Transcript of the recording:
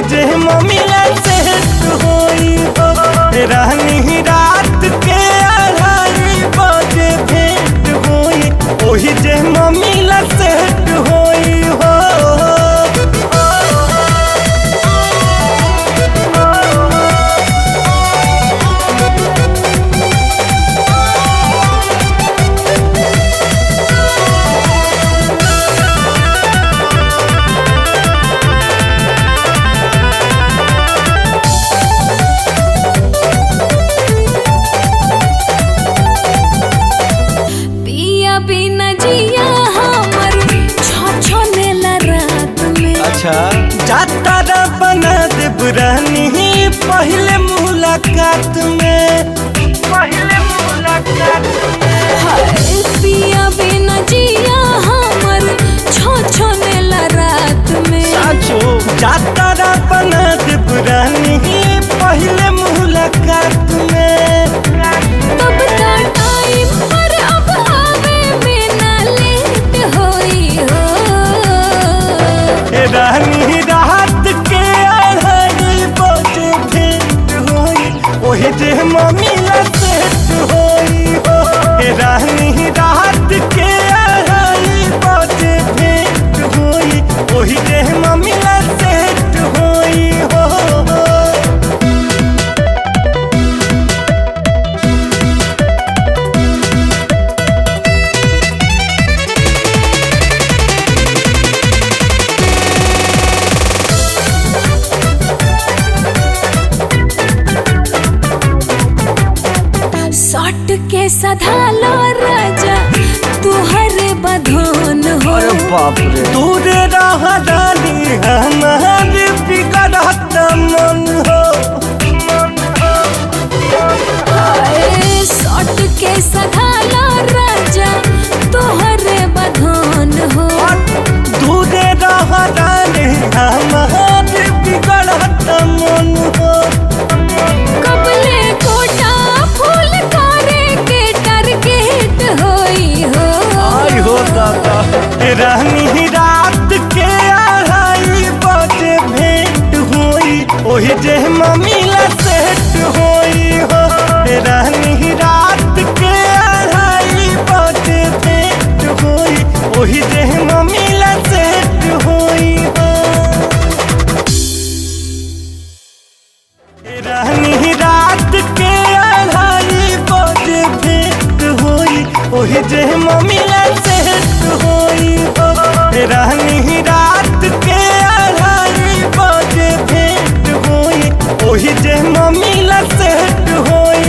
जे मम्मीला सेट होई हो रहनी रात के 2:30 बजे भेंट होई ओही जे मम्मीला सेट होई हो। जाता बना देब रानी पहले मुलाकात में पिया बिना जिया हमर छोनेला रात में जाता बना देब रानी पहले मुलाकात में तब टाइम पर अब आवे में ना लेट होई हो रानी रात के 2:30 बजे भेंट होई ओही जे मम्मीला सेट होई हो। रानी रात के 2:30 बजे भेंट होई ओही जे मम्मीला सेट होई हो। सट के सधालो राजा तुहर बधन हो। बाप रे दूर रह रानी हमार बिगड़त मन हो। सट के सधालो राजा तुहर बधन हो। दूर रह रानी हमार बिगड़त मन हो। कबले कोटा फूल करे के टारगेट होई हो। आई हो दादा रानी रात के 2:30 बजे भेंट होई ओही जे मम्मीला सेट होई हो। रानी रात के 2:30 बजे भेंट होई ओही जे मम्मीला सेट होई हो। रानी रात के 2:30 बजे भेंट होई ओही जे मम्मीला सेट होई हो। रानी रात के 2:30 बजे भेंट होई ओही जे मम्मीला सेट होई।